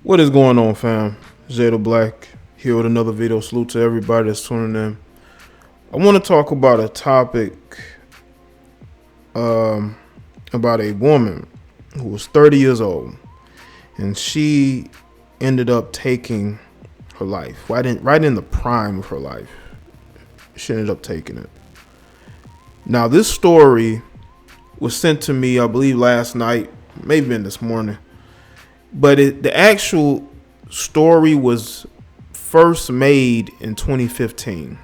What is going on, fam? Jaye the Black here with another video. Salute to everybody that's tuning in. I want to talk about a topic about a woman who was 30 years old, and she ended up taking her life right in the prime of her life. She ended up taking it. Now, this story was sent to me, I believe, last night, maybe even this morning. But the actual story was first made in 2015.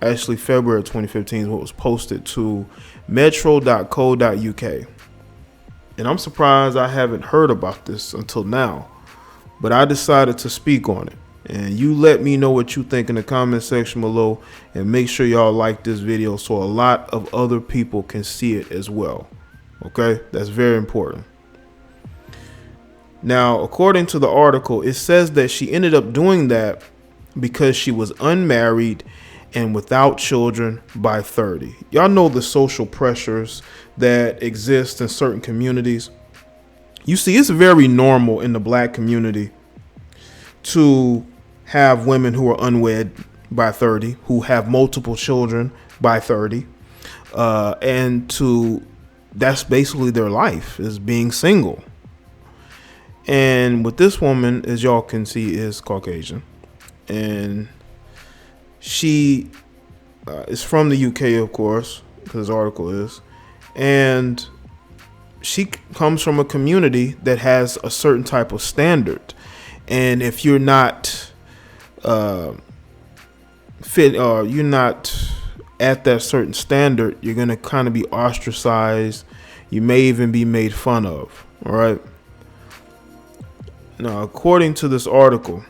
Actually, February of 2015 is what was posted to metro.co.uk. And I'm surprised I haven't heard about this until now. But I decided to speak on it. And you let me know what you think in the comment section below. And make sure y'all like this video so a lot of other people can see it as well. Okay? That's very important. Now, according to the article, it says that she ended up doing that because she was unmarried and without children by 30. Y'all know the social pressures that exist in certain communities. You see, it's very normal in the black community to have women who are unwed by 30, who have multiple children by 30, and that's basically their life, is being single. And with this woman, as y'all can see, is Caucasian, and she is from the UK, of course, because the article is, and she comes from a community that has a certain type of standard, and if you're not fit or you're not at that certain standard, you're gonna kind of be ostracized. You may even be made fun of. All right. Now, according to this article,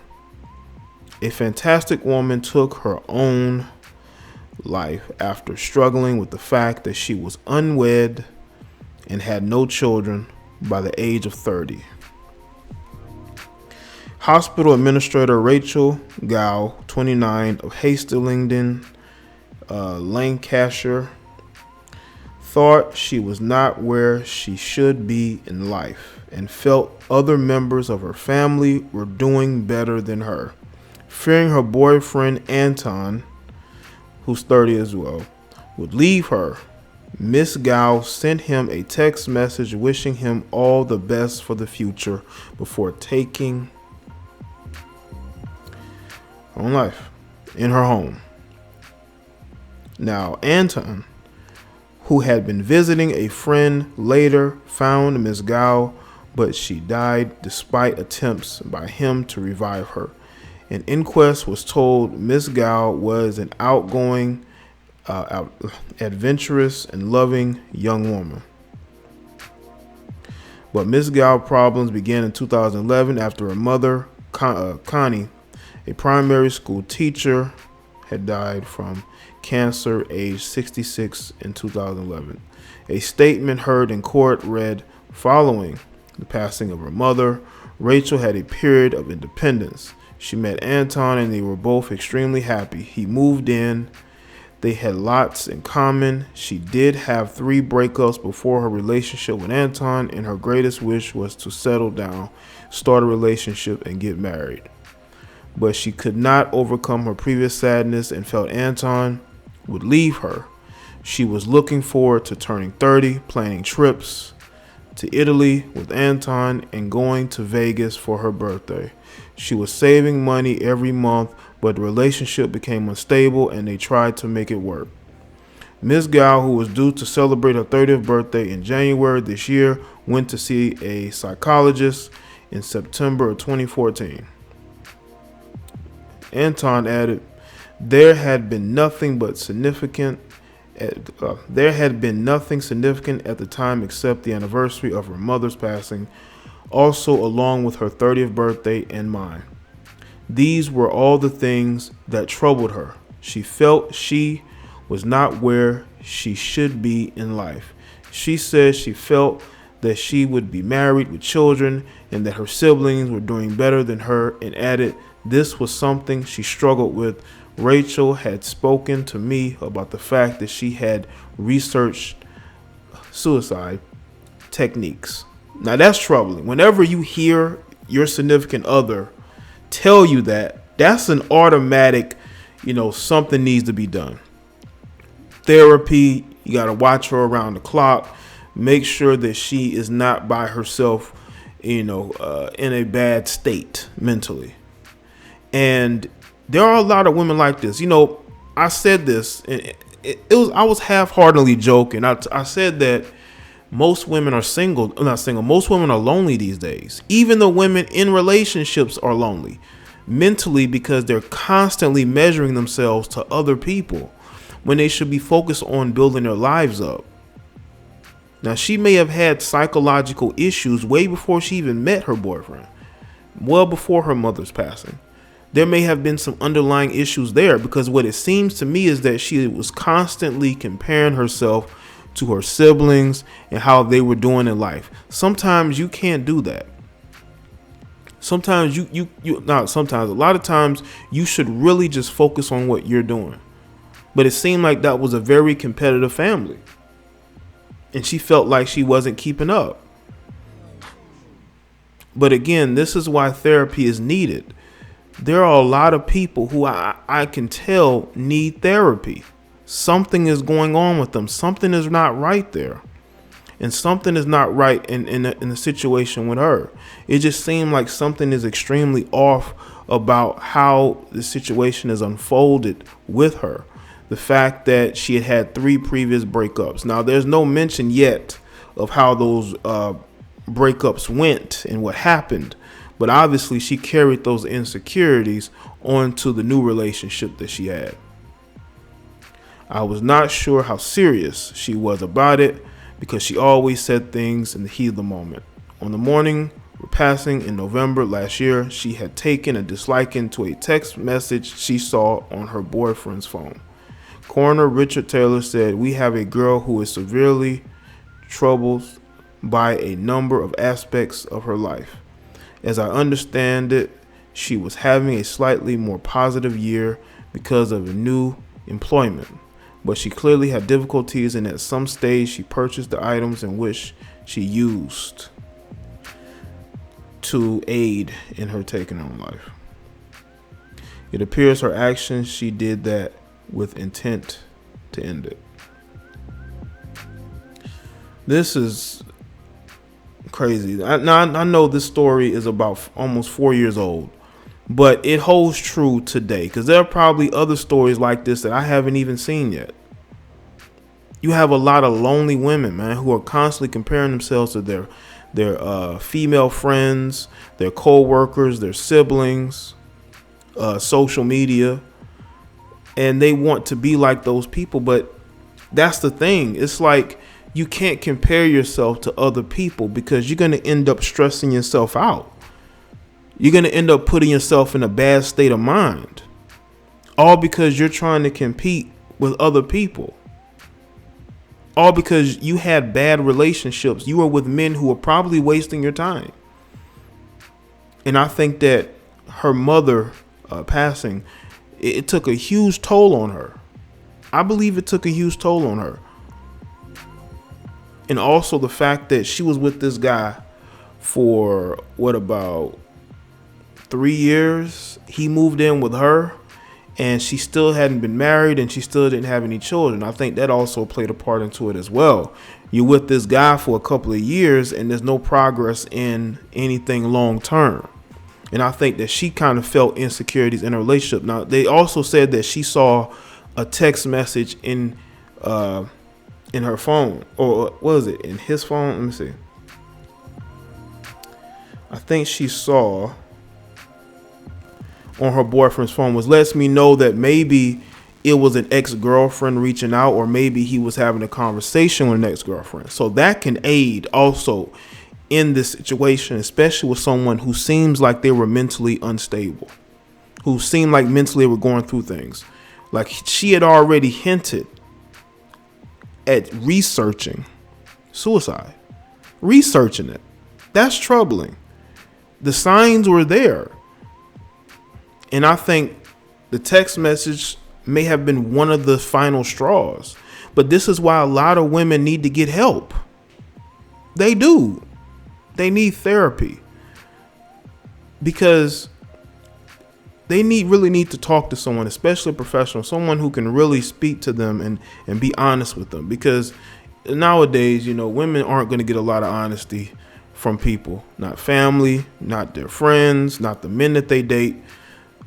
a fantastic woman took her own life after struggling with the fact that she was unwed and had no children by the age of 30. Hospital administrator Rachel Gow, 29, of Hastelingden, Lancashire, thought she was not where she should be in life and felt other members of her family were doing better than her. Fearing her boyfriend Anton, who's 30 as well, would leave her, Miss Gow sent him a text message wishing him all the best for the future before taking her own life in her home. Now, Anton, who had been visiting a friend, later found Miss Gow, but she died despite attempts by him to revive her. An inquest was told Miss Gow was an outgoing, adventurous, and loving young woman. But Miss Gow's problems began in 2011 after her mother, Connie, a primary school teacher, had died from cancer aged 66 in 2011. A statement heard in court read, following the passing of her mother, Rachel had a period of independence. She met Anton and they were both extremely happy. He moved in. They had lots in common. She did have 3 breakups before her relationship with Anton, and her greatest wish was to settle down, start a relationship, and get married. But she could not overcome her previous sadness and felt Anton would leave her. She was looking forward to turning 30, planning trips to Italy with Anton and going to Vegas for her birthday. She was saving money every month, but the relationship became unstable and they tried to make it work. Ms. Gow, who was due to celebrate her 30th birthday in January this year, went to see a psychologist in September of 2014. Anton added, there had been nothing significant at the time except the anniversary of her mother's passing, also along with her 30th birthday and mine. These were all the things that troubled her. She felt she was not where she should be in life. She said she felt that she would be married with children and that her siblings were doing better than her, and added this was something she struggled with. Rachel had spoken to me about the fact that she had researched suicide techniques. Now that's troubling. Whenever you hear your significant other tell you that, that's an automatic, something needs to be done. Therapy, you got to watch her around the clock. Make sure that she is not by herself, in a bad state mentally. And there are a lot of women like this. I said this, and I was half-heartedly joking. I said that most women are most women are lonely these days. Even the women in relationships are lonely mentally, because they're constantly measuring themselves to other people when they should be focused on building their lives up. Now, she may have had psychological issues way before she even met her boyfriend, well before her mother's passing. There may have been some underlying issues there, because what it seems to me is that she was constantly comparing herself to her siblings and how they were doing in life. Sometimes you can't do that. Sometimes a lot of times you should really just focus on what you're doing. But it seemed like that was a very competitive family, and she felt like she wasn't keeping up. But again, this is why therapy is needed. There are a lot of people who I can tell need therapy. Something is going on with them. Something is not right there. And something is not right in the situation with her. It just seemed like something is extremely off about how the situation is unfolded with her. The fact that she had 3 previous breakups. Now, there's no mention yet of how those breakups went and what happened. But obviously, she carried those insecurities onto the new relationship that she had. I was not sure how serious she was about it, because she always said things in the heat of the moment. On the morning we're passing in November last year, she had taken a disliking to a text message she saw on her boyfriend's phone. Coroner Richard Taylor said, "We have a girl who is severely troubled by a number of aspects of her life. As I understand it, she was having a slightly more positive year because of a new employment, but she clearly had difficulties, and at some stage she purchased the items in which she used to aid in her taking her own life. It appears her actions, she did that with intent to end it." This is crazy. I know this story is about almost 4 years old, but it holds true today, because there are probably other stories like this that I haven't even seen yet. You have a lot of lonely women, man, who are constantly comparing themselves to their female friends, their co-workers, their siblings, social media, and they want to be like those people. But that's the thing. It's like you can't compare yourself to other people, because you're going to end up stressing yourself out. You're going to end up putting yourself in a bad state of mind, all because you're trying to compete with other people. All because you had bad relationships. You were with men who were probably wasting your time. And I think that her mother passing, it took a huge toll on her. I believe it took a huge toll on her. And also the fact that she was with this guy for about 3 years. He moved in with her, and she still hadn't been married, and she still didn't have any children. I think that also played a part into it as well. You're with this guy for a couple of years, and there's no progress in anything long term. And I think that she kind of felt insecurities in her relationship. Now, they also said that she saw a text message in her phone, or what was it, in his phone? Let me see. I think she saw on her boyfriend's phone, which lets me know that maybe it was an ex-girlfriend reaching out, or maybe he was having a conversation with an ex-girlfriend. So that can aid also in this situation, especially with someone who seems like they were mentally unstable, who seemed like mentally they were going through things. Like she had already hinted at researching suicide, researching it. That's troubling. The signs were there. And I think the text message may have been one of the final straws. But this is why a lot of women need to get help. They do. They need therapy. because they really need to talk to someone, especially a professional, someone who can really speak to them and be honest with them. Because nowadays, women aren't going to get a lot of honesty from people, not family, not their friends, not the men that they date.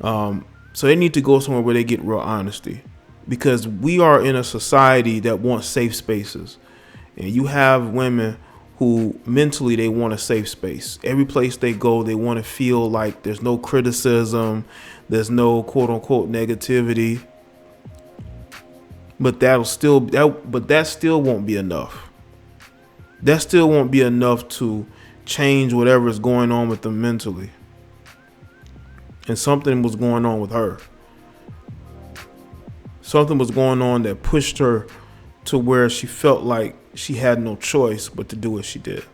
So they need to go somewhere where they get real honesty, because we are in a society that wants safe spaces. And you have women who mentally, they want a safe space. Every place they go, they want to feel like there's no criticism, there's no quote unquote negativity. But that still won't be enough. That still won't be enough to change whatever is going on with them mentally. And something was going on with her. Something was going on that pushed her to where she felt like she had no choice but to do what she did.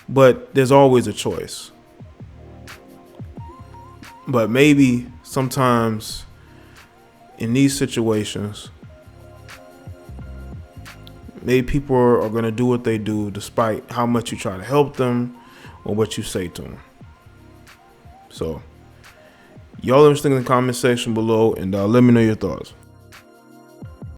But there's always a choice. But maybe sometimes in these situations, maybe people are going to do what they do despite how much you try to help them or what you say to them. So, y'all interesting in the comment section below, and let me know your thoughts.